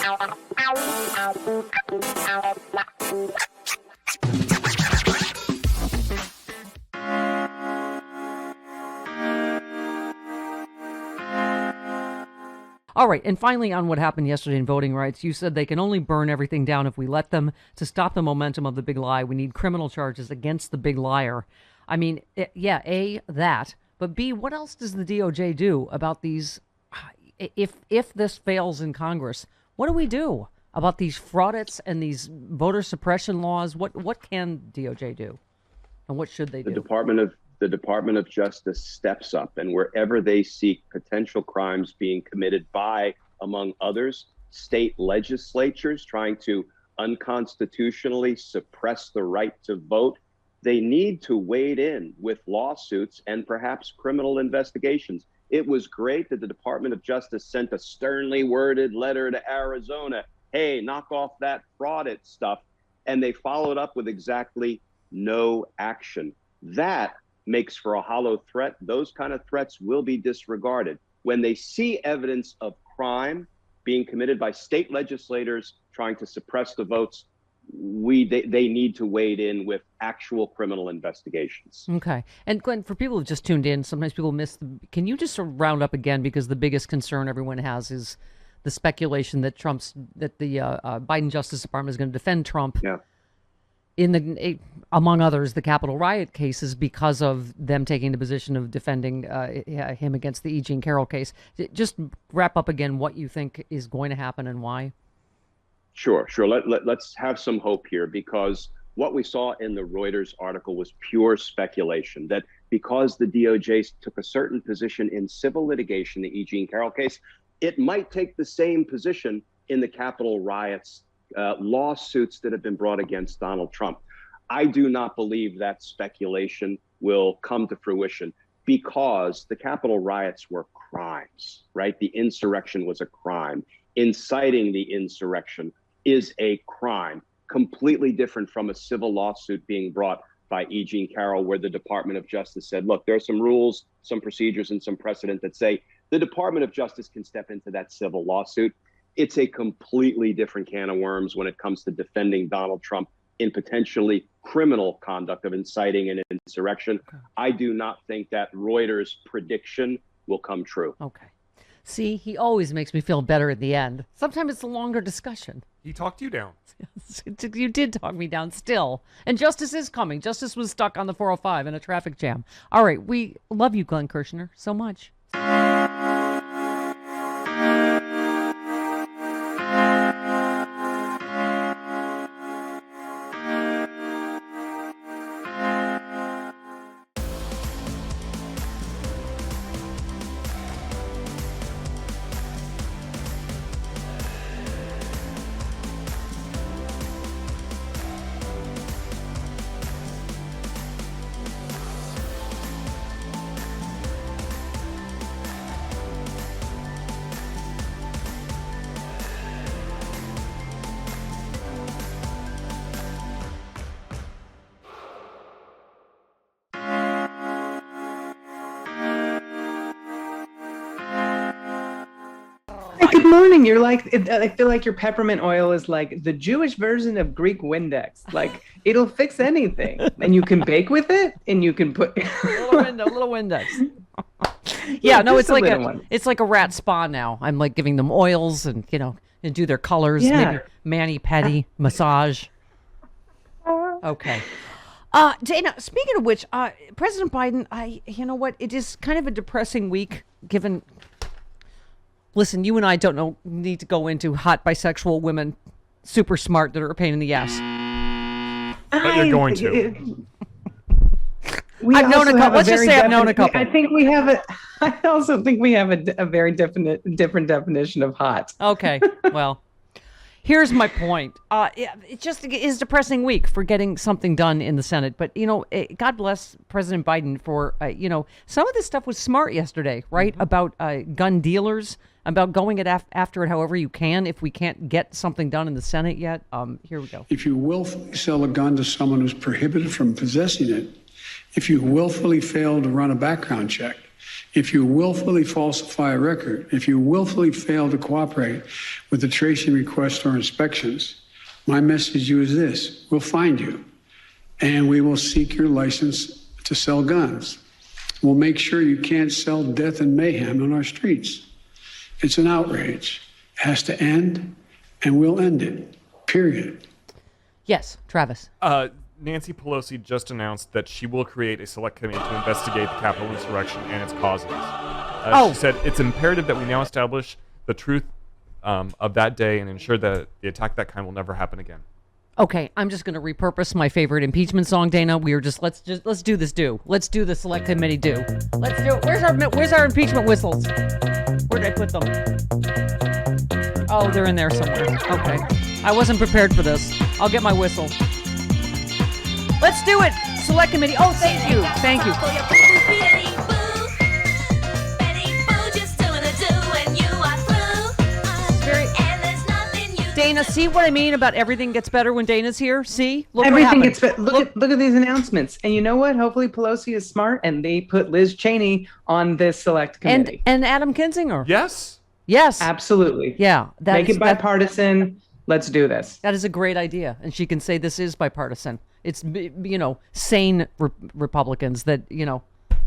All right, and finally on what happened yesterday in voting rights, you said they can only burn everything down if we let them. To stop the momentum of the big lie, we need criminal charges against the big liar. I mean, yeah, A, that, but B, what else does the DOJ do about these? If this fails in Congress, what do we do about these fraudits and these voter suppression laws? What can DOJ do, and what should they do? The Department of Justice steps up, and wherever they seek potential crimes being committed by, among others, state legislatures trying to unconstitutionally suppress the right to vote, they need to wade in with lawsuits and perhaps criminal investigations. It was great that the Department of Justice sent a sternly worded letter to Arizona. Hey, knock off that fraudit stuff. And they followed up with exactly no action. That makes for a hollow threat. Those kind of threats will be disregarded. When they see evidence of crime being committed by state legislators trying to suppress the votes, they need to wade in with actual criminal investigations. Okay. And Glenn, for people who've just tuned in, sometimes people miss can you just sort of round up again, because the biggest concern everyone has is the speculation that the Biden Justice Department is going to defend Trump. Yeah. Among others, the Capitol riot cases, because of them taking the position of defending him against the E. Jean Carroll case. Just wrap up again what you think is going to happen and why. Sure. Let's have some hope here, because what we saw in the Reuters article was pure speculation, that because the DOJ took a certain position in civil litigation, the E. Jean Carroll case, it might take the same position in the Capitol riots lawsuits that have been brought against Donald Trump. I do not believe that speculation will come to fruition, because the Capitol riots were crimes, right? The insurrection was a crime. Inciting the insurrection is a crime, completely different from a civil lawsuit being brought by E. Jean Carroll, where the Department of Justice said, look, there are some rules, some procedures, and some precedent that say the Department of Justice can step into that civil lawsuit. It's a completely different can of worms when it comes to defending Donald Trump in potentially criminal conduct of inciting an insurrection. Okay. I do not think that Reuters prediction will come true. Okay. See, he always makes me feel better at the end. Sometimes it's a longer discussion. He talked you down. You did talk me down still. And justice is coming. Justice was stuck on the 405 in a traffic jam. All right. We love you, Glenn Kirshner, so much. Good morning. You're like, I feel like your peppermint oil is like the Jewish version of Greek Windex. Like, it'll fix anything, and you can bake with it, and you can put little Windex. Yeah, no, it's like a rat spa now. I'm like giving them oils and and do their colors, maybe mani-pedi massage. Okay. Dana, speaking of which, President Biden, you know what? It is kind of a depressing week given. Listen, you and I don't need to go into hot bisexual women, super smart, that are a pain in the ass. But you're going to. I've known a couple. Let's just say I've known a couple. I also think we have a very different definition of hot. Okay, well, here's my point. It just is a depressing week for getting something done in the Senate. But, God bless President Biden for, some of this stuff was smart yesterday, right? Mm-hmm. About gun dealers, about going after it however you can. If we can't get something done in the Senate yet, here we go. If you willfully sell a gun to someone who's prohibited from possessing it, if you willfully fail to run a background check, If you willfully falsify a record, if you willfully fail to cooperate with the tracing requests or inspections, my message to you is this: we'll find you, and we will seek your license to sell guns. We'll make sure you can't sell death and mayhem on our streets. It's an outrage. It has to end, and we'll end it, period. Yes, Travis. Nancy Pelosi just announced that she will create a select committee to investigate the Capitol insurrection and its causes. She said it's imperative that we now establish the truth of that day and ensure that the attack of that kind will never happen again. Okay, I'm just going to repurpose my favorite impeachment song, Dana. We were let's do this do. Let's do the select committee do. Let's do it. Where's our impeachment whistles? Where did I put them? Oh, they're in there somewhere. Okay. I wasn't prepared for this. I'll get my whistle. Let's do it. Select committee. Oh, thank you. Thank you. Dana, see what I mean about everything gets better when Dana's here? See? Look everything gets better. Look at these announcements. And you know what? Hopefully Pelosi is smart and they put Liz Cheney on this select committee. And Adam Kinzinger. Yes. Yes. Absolutely. Yeah. Make it bipartisan. Let's do this. That is a great idea. And she can say this is bipartisan. It's, sane Republicans that,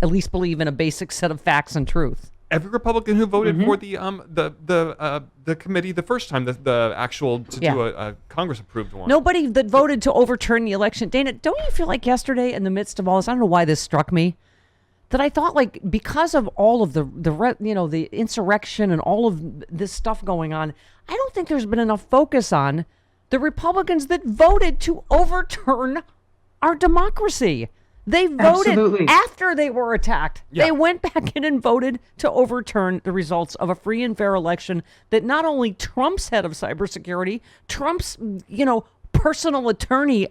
at least believe in a basic set of facts and truth. Every Republican who voted for the committee the first time, the actual do a Congress approved one. Nobody that voted to overturn the election. Dana, don't you feel like yesterday in the midst of all this, I don't know why this struck me, that I thought like because of all of the insurrection and all of this stuff going on, I don't think there's been enough focus on the Republicans that voted to overturn our democracy. They voted after they were attacked. Yeah. They went back in and voted to overturn the results of a free and fair election that not only Trump's head of cybersecurity, Trump's, personal attorney,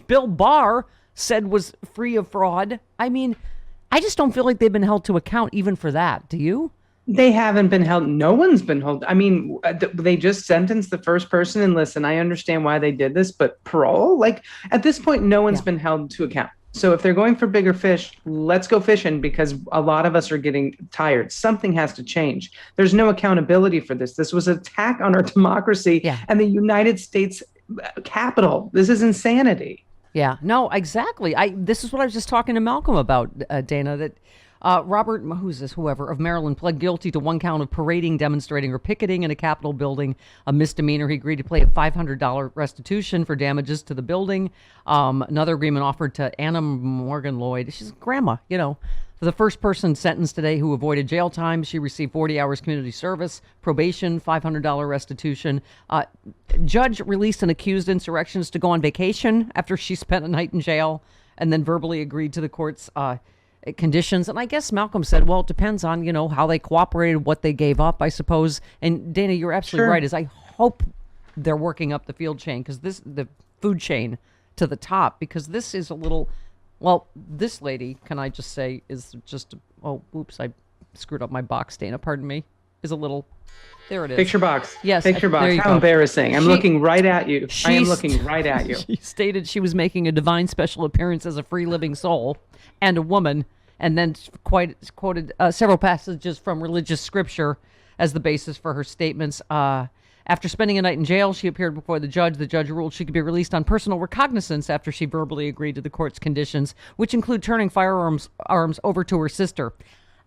Bill Barr, said was free of fraud. I mean, I just don't feel like they've been held to account even for that. Do you? They haven't been held. No one's been held. I mean, they just sentenced the first person. And listen, I understand why they did this, but parole, at this point, no one's been held to account. So if they're going for bigger fish, let's go fishing because a lot of us are getting tired. Something has to change. There's no accountability for this. This was an attack on our democracy and the United States Capitol. This is insanity. Yeah, no, exactly. This is what I was just talking to Malcolm about, Dana, that Robert, whoever, of Maryland, pled guilty to one count of parading, demonstrating, or picketing in a Capitol building, a misdemeanor. He agreed to pay a $500 restitution for damages to the building. Another agreement offered to Anna Morgan Lloyd. She's grandma, For the first person sentenced today who avoided jail time, she received 40 hours community service, probation, $500 restitution. Judge released an accused insurrectionist to go on vacation after she spent a night in jail and then verbally agreed to the court's conditions. And I guess Malcolm said, well, it depends on, how they cooperated, what they gave up, I suppose. And Dana, you're absolutely right, is I hope they're working up the field chain the food chain to the top, because this is a little, this lady, can I just say, is just, I screwed up my box, Dana, pardon me, is a little, there it is. Picture box. Yes. Picture box. How embarrassing. I'm looking right at you. I am looking right at you. She stated she was making a divine special appearance as a free living soul and a woman, and then quoted several passages from religious scripture as the basis for her statements. After spending a night in jail, she appeared before the judge. The judge ruled she could be released on personal recognizance after she verbally agreed to the court's conditions, which include turning firearms over to her sister.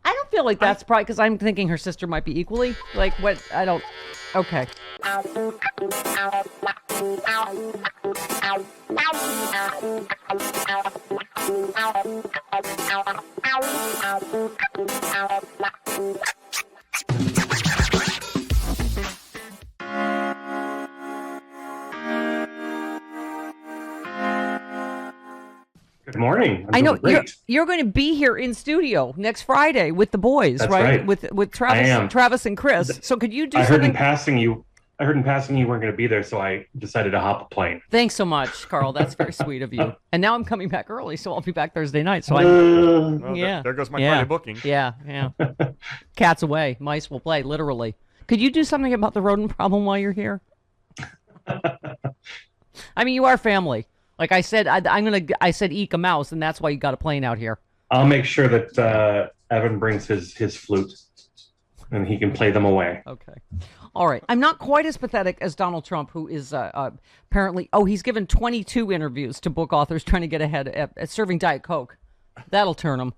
I don't feel like that's probably because I'm thinking her sister might be equally okay. Good morning. I know you're going to be here in studio next Friday with the boys, right? With Travis and Chris. So could you do something? I heard in passing you weren't going to be there, so I decided to hop a plane. Thanks so much, Carl. That's very sweet of you. And now I'm coming back early, so I'll be back Thursday night. So there goes my Friday booking. Yeah. Cats away, mice will play. Literally. Could you do something about the rodent problem while you're here? I mean, you are family. Like I said, I said eke a mouse, and that's why you got a plane out here. I'll make sure that Evan brings his flute, and he can play them away. Okay. All right. I'm not quite as pathetic as Donald Trump, who is apparently, he's given 22 interviews to book authors trying to get ahead at serving Diet Coke. That'll turn him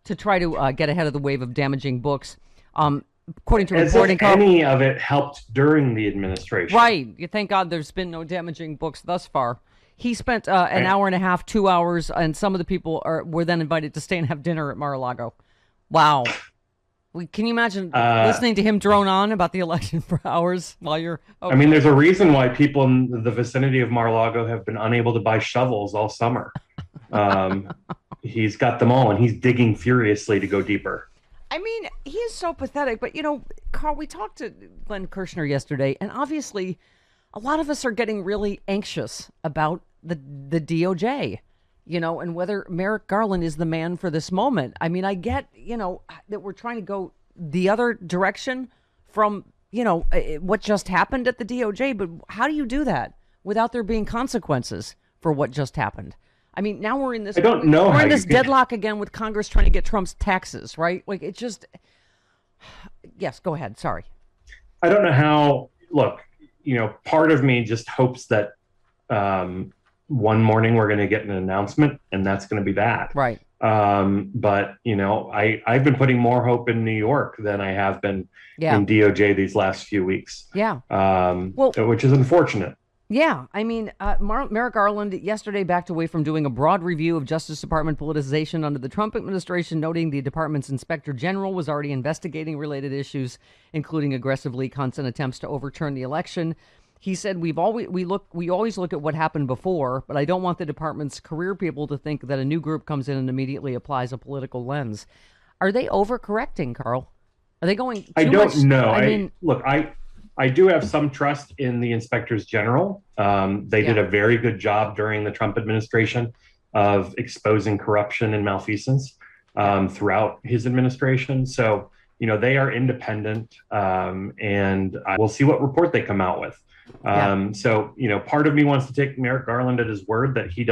to try to get ahead of the wave of damaging books. According to reporting, any of it helped during the administration. Right. You thank God there's been no damaging books thus far. He spent an hour and a half, 2 hours, and some of the people were then invited to stay and have dinner at Mar-a-Lago. Wow. Can you imagine listening to him drone on about the election for hours while you're... Okay. I mean, there's a reason why people in the vicinity of Mar-a-Lago have been unable to buy shovels all summer. He's got them all, and he's digging furiously to go deeper. I mean, he is so pathetic. But, Carl, we talked to Glenn Kirshner yesterday, and obviously a lot of us are getting really anxious about the DOJ. And whether Merrick Garland is the man for this moment. I mean, I get, that we're trying to go the other direction from, what just happened at the DOJ. But how do you do that without there being consequences for what just happened? I mean, now we're in this. I don't know. We're in this deadlock again with Congress trying to get Trump's taxes, right? Like it just. Yes, go ahead. Sorry. I don't know how. Look, part of me just hopes that. One morning we're going to get an announcement, and that's going to be that. Right. But I've been putting more hope in New York than I have been in DOJ these last few weeks. Yeah. Which is unfortunate. Yeah. I mean, Merrick Garland yesterday backed away from doing a broad review of Justice Department politicization under the Trump administration, noting the department's inspector general was already investigating related issues, including aggressive leak hunts and attempts to overturn the election. He said, we always look at what happened before, but I don't want the department's career people to think that a new group comes in and immediately applies a political lens. Are they overcorrecting, Carl? Are they going too I don't much? know. I mean, look, I do have some trust in the inspectors general. They did a very good job during the Trump administration of exposing corruption and malfeasance throughout his administration. So, they are independent, and we'll see what report they come out with. So, part of me wants to take Merrick Garland at his word that he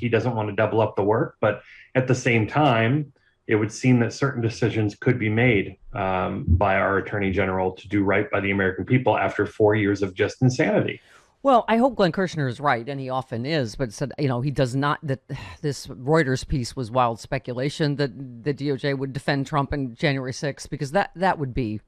doesn't want to double up the work. But at the same time, it would seem that certain decisions could be made by our attorney general to do right by the American people after 4 years of just insanity. Well, I hope Glenn Kirshner is right, and he often is, but said, he does not, that this Reuters piece was wild speculation that the DOJ would defend Trump on January 6th, because that would be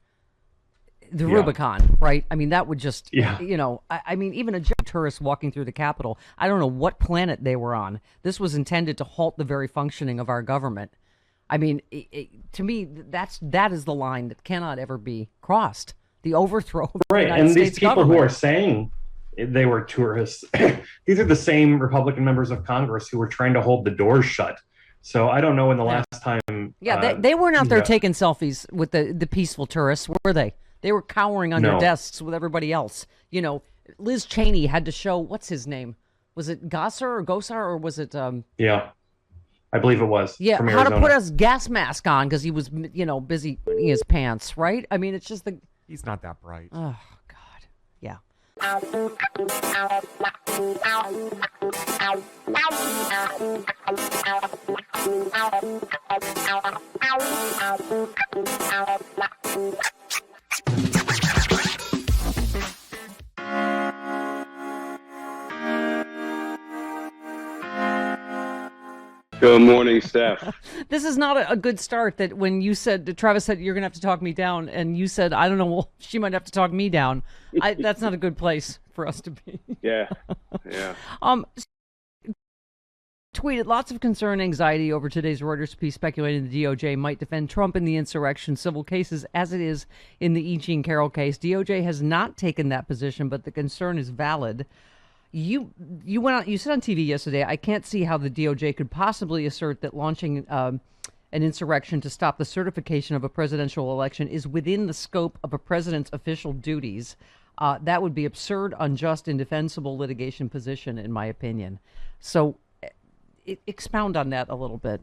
the Rubicon, right? I mean, that would just, I mean, even a tourist walking through the Capitol, I don't know what planet they were on. This was intended to halt the very functioning of our government. I mean, to me, that is the line that cannot ever be crossed. The overthrow of the United and States these people government. who are saying they were tourists, these are the same Republican members of Congress who were trying to hold the doors shut. So I don't know when the last time. They weren't out there taking selfies with the peaceful tourists, were they? They were cowering under desks with everybody else. Liz Cheney had to show, what's his name? Was it Gosar, or was it? Yeah, I believe it was. Yeah, from how Arizona. to put his gas mask on because he was, busy putting his pants, right? I mean, it's just He's not that bright. Oh, God. Yeah. Good morning, Steph. This is not a good start. That when you said, Travis said, you're going to have to talk me down, and you said, I don't know, well, she might have to talk me down. That's not a good place for us to be. Yeah. Tweeted lots of concern and anxiety over today's Reuters piece speculating the DOJ might defend Trump in the insurrection civil cases as it is in the E. Jean Carroll case. DOJ has not taken that position, but the concern is valid. You went out, you said on TV yesterday, I can't see how the DOJ could possibly assert that launching an insurrection to stop the certification of a presidential election is within the scope of a president's official duties. That would be absurd, unjust, indefensible litigation position, in my opinion. So expound on that a little bit.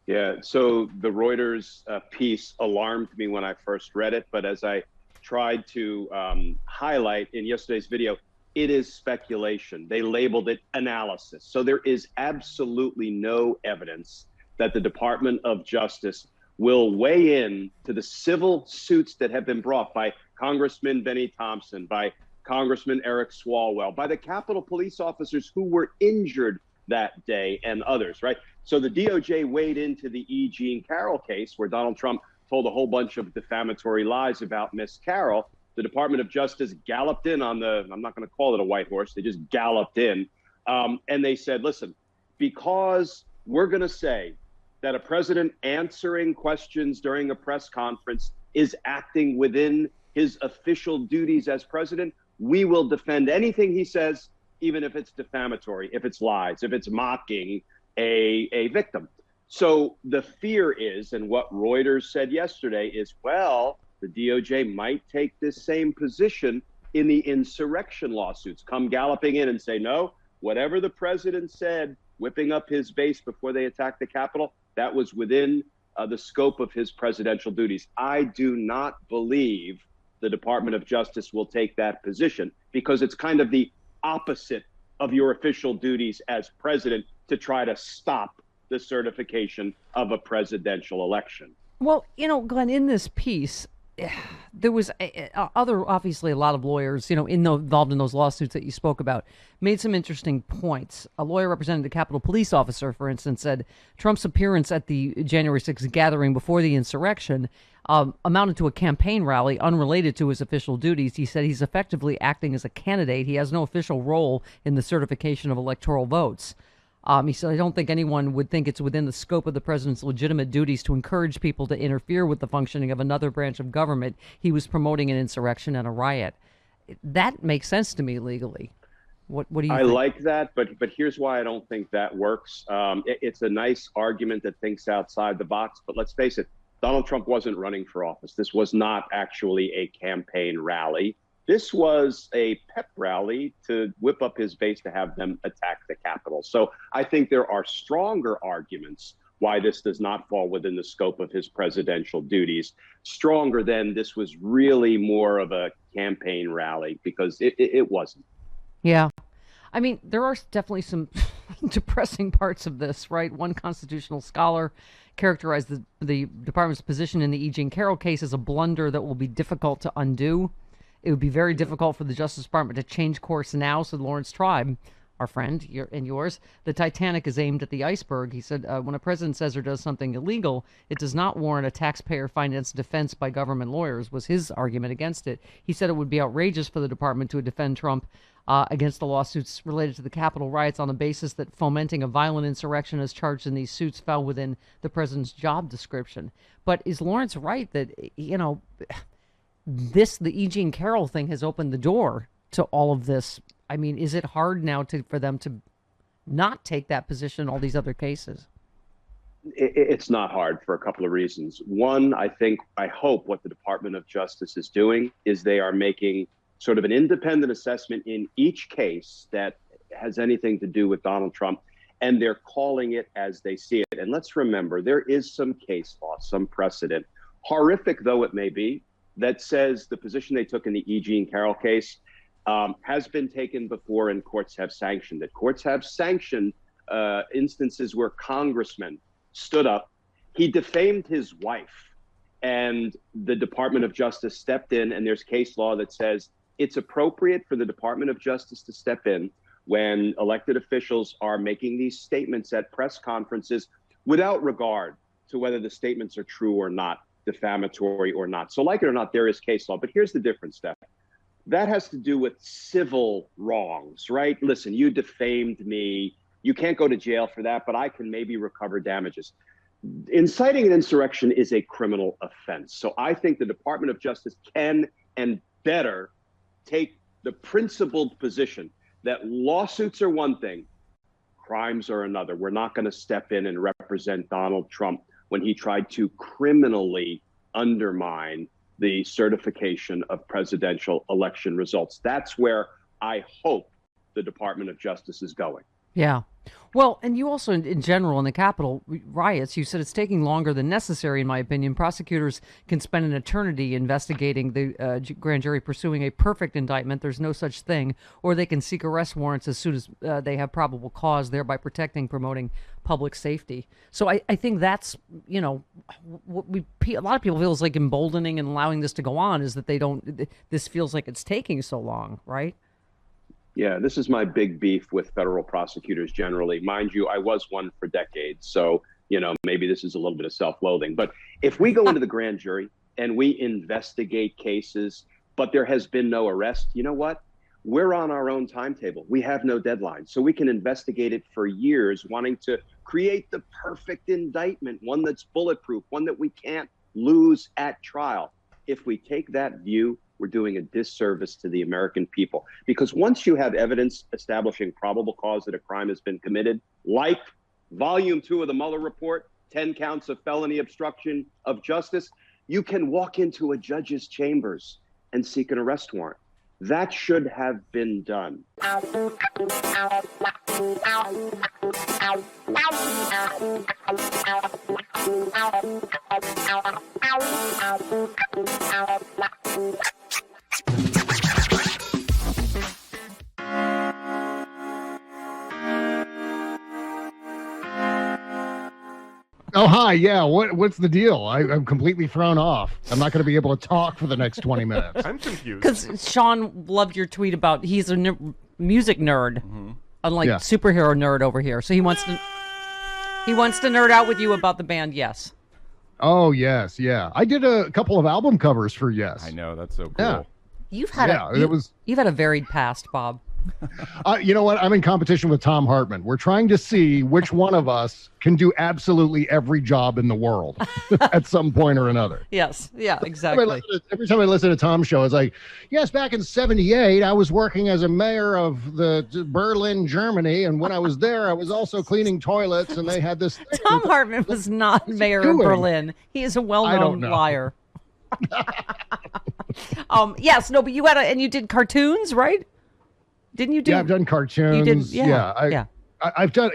Yeah, so the Reuters piece alarmed me when I first read it, but as I tried to highlight in yesterday's video, it is speculation. They labeled it analysis. So there is absolutely no evidence that the Department of Justice will weigh in to the civil suits that have been brought by Congressman Benny Thompson, by Congressman Eric Swalwell, by the Capitol police officers who were injured that day, and others, right? So the DOJ weighed into the E. Jean Carroll case, where Donald Trump told a whole bunch of defamatory lies about Miss Carroll. The Department of Justice galloped in on the, I'm not going to call it a white horse, they just galloped in. And they said, listen, because we're going to say that a president answering questions during a press conference is acting within his official duties as president, we will defend anything he says, even if it's defamatory, if it's lies, if it's mocking a victim. So the fear is, and what Reuters said yesterday is, well, the DOJ might take this same position in the insurrection lawsuits, come galloping in and say, no, whatever the president said, whipping up his base before they attacked the Capitol, that was within the scope of his presidential duties. I do not believe the Department of Justice will take that position, because it's kind of the opposite of your official duties as president to try to stop the certification of a presidential election. Well, Glenn, in this piece, there was obviously a lot of lawyers, involved in those lawsuits that you spoke about, made some interesting points. A lawyer representing the Capitol police officer, for instance, said Trump's appearance at the January 6th gathering before the insurrection amounted to a campaign rally unrelated to his official duties. He said he's effectively acting as a candidate. He has no official role in the certification of electoral votes. He said, I don't think anyone would think it's within the scope of the president's legitimate duties to encourage people to interfere with the functioning of another branch of government. He was promoting an insurrection and a riot. That makes sense to me legally. What do you think? I like that, but here's why I don't think that works. It's a nice argument that thinks outside the box, but let's face it, Donald Trump wasn't running for office. This was not actually a campaign rally. This was a pep rally to whip up his base to have them attack the Capitol. So I think there are stronger arguments why this does not fall within the scope of his presidential duties, stronger than this was really more of a campaign rally, because it wasn't. Yeah. I mean, there are definitely some depressing parts of this, right? One constitutional scholar characterized the department's position in the E. Jean Carroll case as a blunder that will be difficult to undo. It would be very difficult for the Justice Department to change course now, said Lawrence Tribe, our friend and yours. The Titanic is aimed at the iceberg. He said, when a president says or does something illegal, it does not warrant a taxpayer-financed defense by government lawyers, was his argument against it. He said it would be outrageous for the department to defend Trump against the lawsuits related to the Capitol riots on the basis that fomenting a violent insurrection as charged in these suits fell within the president's job description. But is Lawrence right that, the E. Jean Carroll thing has opened the door to all of this? I mean, is it hard now for them to not take that position in all these other cases? It's not hard for a couple of reasons. One, I hope what the Department of Justice is doing is they are making sort of an independent assessment in each case that has anything to do with Donald Trump, and they're calling it as they see it. And let's remember, there is some case law, some precedent, horrific though it may be, that says the position they took in the E. Jean Carroll case has been taken before, and courts have sanctioned it. Courts have sanctioned instances where congressmen stood up. He defamed his wife, and the Department of Justice stepped in, and there's case law that says it's appropriate for the Department of Justice to step in when elected officials are making these statements at press conferences without regard to whether the statements are true or not, defamatory or not. So like it or not, there is case law. But here's the difference, Steph. That has to do with civil wrongs, right? Listen, you defamed me. You can't go to jail for that, but I can maybe recover damages. Inciting an insurrection is a criminal offense. So I think the Department of Justice can and better take the principled position that lawsuits are one thing, crimes are another. We're not going to step in and represent Donald Trump when he tried to criminally undermine the certification of presidential election results. That's where I hope the Department of Justice is going. Yeah. Well, and you also, in general, in the Capitol riots, you said it's taking longer than necessary, in my opinion. Prosecutors can spend an eternity investigating the grand jury pursuing a perfect indictment. There's no such thing. Or they can seek arrest warrants as soon as they have probable cause, thereby promoting public safety. So I think that's, what a lot of people feel is like emboldening and allowing this to go on is that this feels like it's taking so long, right? Yeah, this is my big beef with federal prosecutors generally. Mind you, I was one for decades, so, maybe this is a little bit of self-loathing. But if we go into the grand jury and we investigate cases, but there has been no arrest, you know what? We're on our own timetable. We have no deadline. So we can investigate it for years, wanting to create the perfect indictment, one that's bulletproof, one that we can't lose at trial. If we take that view, we're doing a disservice to the American people. Because once you have evidence establishing probable cause that a crime has been committed, like Volume 2 of the Mueller report, 10 counts of felony obstruction of justice, you can walk into a judge's chambers and seek an arrest warrant. That should have been done. Oh, hi. Yeah. What's the deal? I'm completely thrown off. I'm not going to be able to talk for the next 20 minutes. I'm confused. Because Sean loved your tweet about he's a music nerd, unlike superhero nerd over here. So he wants to nerd out with you about the band Yes. Oh, yes. Yeah. I did a couple of album covers for Yes. I know. That's so cool. Yeah. You've had a varied past, Bob. You know what? I'm in competition with Tom Hartman. We're trying to see which one of us can do absolutely every job in the world at some point or another. Yes. Yeah, exactly. Every time I listen to Tom's show, it's like, yes, back in 78, I was working as a mayor of the Berlin, Germany. And when I was there, I was also cleaning toilets. And they had this thing. Tom Hartman was not mayor of Berlin. He is a well-known liar. Yes, no, but you had and you did cartoons, right? Didn't you do? Yeah, I've done cartoons. You did, yeah. I've done,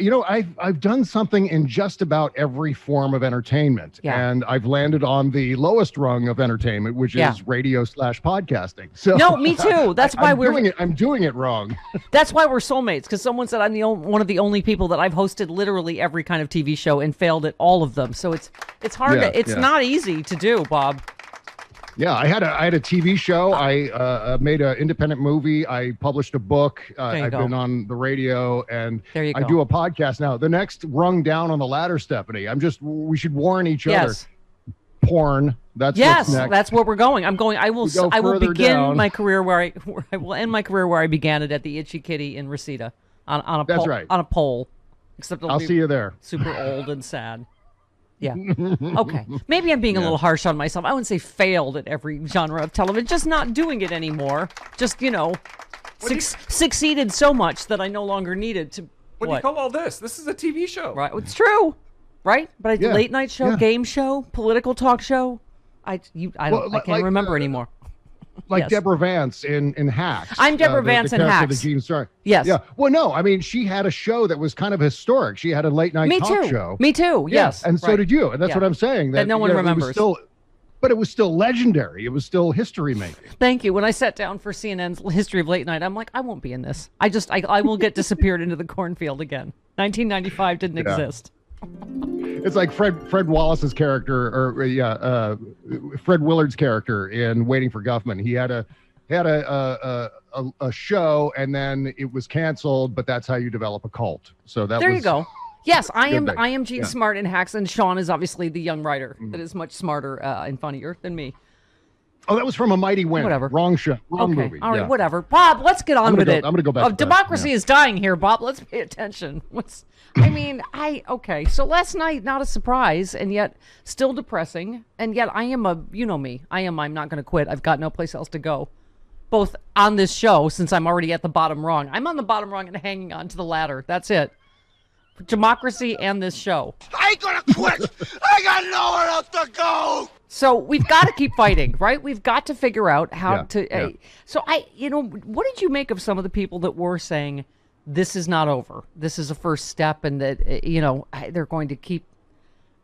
I've done something in just about every form of entertainment, and I've landed on the lowest rung of entertainment, which is radio/podcasting. So no, me too. That's why I'm doing it wrong. That's why we're soulmates. Because someone said I'm one of the only people that I've hosted literally every kind of TV show and failed at all of them. So it's hard. It's not easy to do, Bob. Yeah, I had a TV show. I made an independent movie. I published a book. I've been on the radio, and I do a podcast now. The next rung down on the ladder, Stephanie. We should warn each other. Porn. That's what's next. That's where we're going. I will begin my career where I will end my career where I began it at the Itchy Kitty in Reseda on a pole. Except I'll see you there. Super old and sad. Yeah. Okay. Maybe I'm being a little harsh on myself. I wouldn't say failed at every genre of television, just not doing it anymore. Just, succeeded so much that I no longer needed to. What do you call all this? This is a TV show. Right. It's true. Right? But I did late night show, game show, political talk show. I can't remember anymore. Like Deborah Vance in Hacks. I'm Deborah Vance in Hacks. Yes. Yeah. Well, no, I mean, she had a show that was kind of historic. She had a late night talk show. Me too. Yes. And so did you. And that's what I'm saying. That no one remembers. But it was still legendary. It was still history making. Thank you. When I sat down for CNN's History of Late Night, I'm like, I won't be in this. I will get disappeared into the cornfield again. 1995 didn't exist. It's like Fred Wallace's character, or Fred Willard's character in Waiting for Guffman. He had a show, and then it was canceled. But that's how you develop a cult. So there you go. Yes, I am Gene Smart in Hacks, and Sean is obviously the young writer that is much smarter and funnier than me. Oh, that was from A Mighty Wind. Whatever. Wrong show. Wrong movie. All right, whatever. Bob, let's get on with it. I'm going to go back to democracy is dying here, Bob. Let's pay attention. So last night, not a surprise, and yet still depressing. And yet I am I'm not going to quit. I've got no place else to go. Both on this show, since I'm already at the bottom rung. I'm on the bottom rung and hanging on to the ladder. That's it. Democracy and this show. I ain't gonna quit. I got nowhere else to go. So we've got to keep fighting, right? We've got to figure out how to. So what did you make of some of the people that were saying this is not over. This is a first step, and that they're going to keep.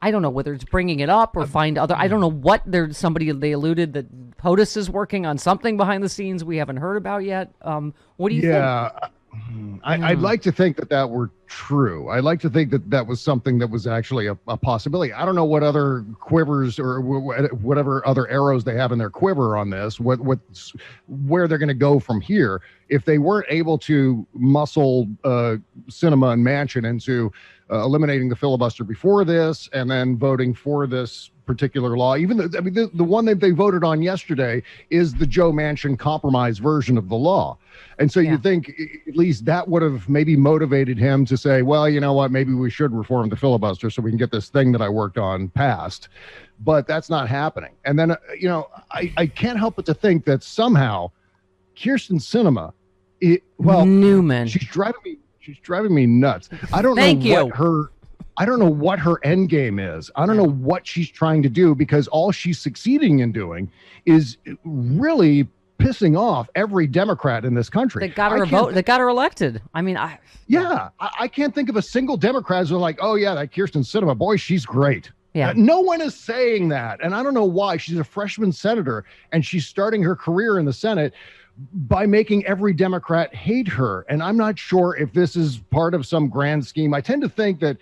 I don't know whether it's bringing it up or find other. I don't know what they alluded that POTUS is working on something behind the scenes we haven't heard about yet. What do you think? I'd like to think that were true. I'd like to think that was something that was actually a possibility. I don't know what other quivers or whatever other arrows they have in their quiver on this, where they're going to go from here. If they weren't able to muscle Sinema and Manchin into eliminating the filibuster before this and then voting for this particular law, even the one that they voted on yesterday is the Joe Manchin compromise version of the law. And so you think at least that would have maybe motivated him to say, well, you know what, maybe we should reform the filibuster so we can get this thing that I worked on passed. But that's not happening. And then, I can't help but to think that somehow Kyrsten Sinema, Newman, she's driving me nuts. I don't know what her end game is. I don't know what she's trying to do, because all she's succeeding in doing is really pissing off every Democrat in this country. That got her a vote. That got her elected. I mean, I can't think of a single Democrat who's like, oh yeah, that Kyrsten Sinema, boy, she's great. Yeah. No one is saying that, and I don't know why. She's a freshman senator, and she's starting her career in the Senate by making every Democrat hate her. And I'm not sure if this is part of some grand scheme. I tend to think that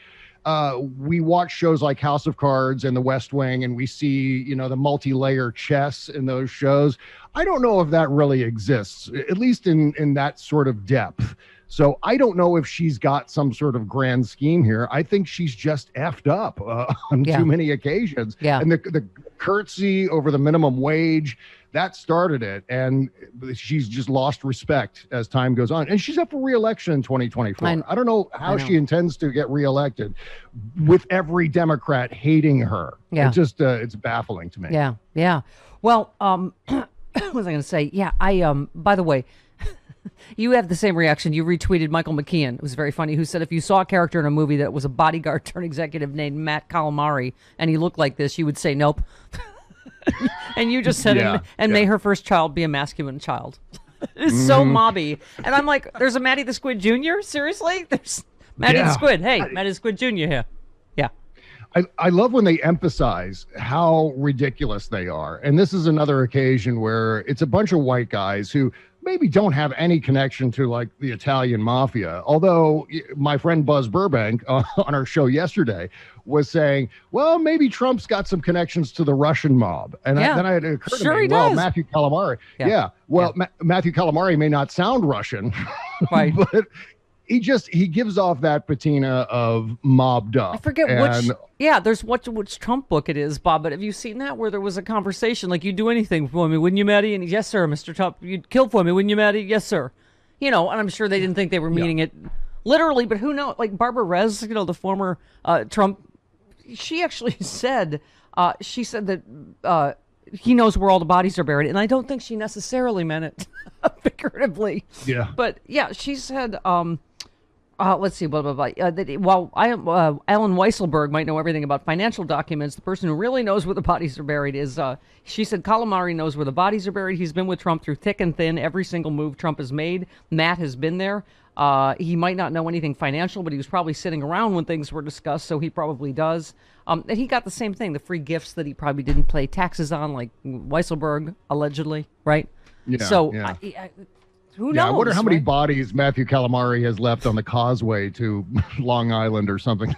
we watch shows like House of Cards and The West Wing, and we see, the multi-layer chess in those shows. I don't know if that really exists, at least in that sort of depth. So I don't know if she's got some sort of grand scheme here. I think she's just effed up on too many occasions. Yeah. And the curtsy over the minimum wage, that started it. And she's just lost respect as time goes on. And she's up for re-election in 2024. I don't know how she intends to get re-elected with every Democrat hating her. Yeah. It's baffling to me. Yeah. Yeah. Well, what was I going to say? Yeah. By the way, you have the same reaction. You retweeted Michael McKeon. It was very funny. Who said if you saw a character in a movie that was a bodyguard turned executive named Matt Calamari and he looked like this, you would say nope. And you just said, may her first child be a masculine child. It's so mobby. And I'm like, there's a Matty the Squid Jr.? Seriously? There's Matty the Squid. Hey, Matty the Squid Jr. here. Yeah. I love when they emphasize how ridiculous they are. And this is another occasion where it's a bunch of white guys who maybe don't have any connection to like the Italian mafia. Although my friend Buzz Burbank on our show yesterday was saying, well, maybe Trump's got some connections to the Russian mob. And then it occurred to me, well, Matthew Calamari. Matthew Calamari may not sound Russian, right? But he gives off that patina of mobbed up. I forget there's which Trump book it is, Bob, but have you seen that where there was a conversation like, you'd do anything for me, wouldn't you, Matty? And yes, sir, Mr. Trump, you'd kill for me, wouldn't you, Matty? Yes, sir. And I'm sure they didn't think they were meaning it literally, but who knows? Like Barbara Rez, the former Trump, she actually said, that he knows where all the bodies are buried, and I don't think she necessarily meant it figuratively. Yeah. But yeah, she said, let's see, blah, blah, blah. While Alan Weisselberg might know everything about financial documents, the person who really knows where the bodies are buried is, she said, Calamari knows where the bodies are buried. He's been with Trump through thick and thin. Every single move Trump has made, Matt has been there. He might not know anything financial, but he was probably sitting around when things were discussed, so he probably does. And he got the same thing, the free gifts that he probably didn't pay taxes on, like Weisselberg, allegedly, right? Yeah, so who knows? I wonder how many bodies Matthew Calamari has left on the causeway to Long Island or something.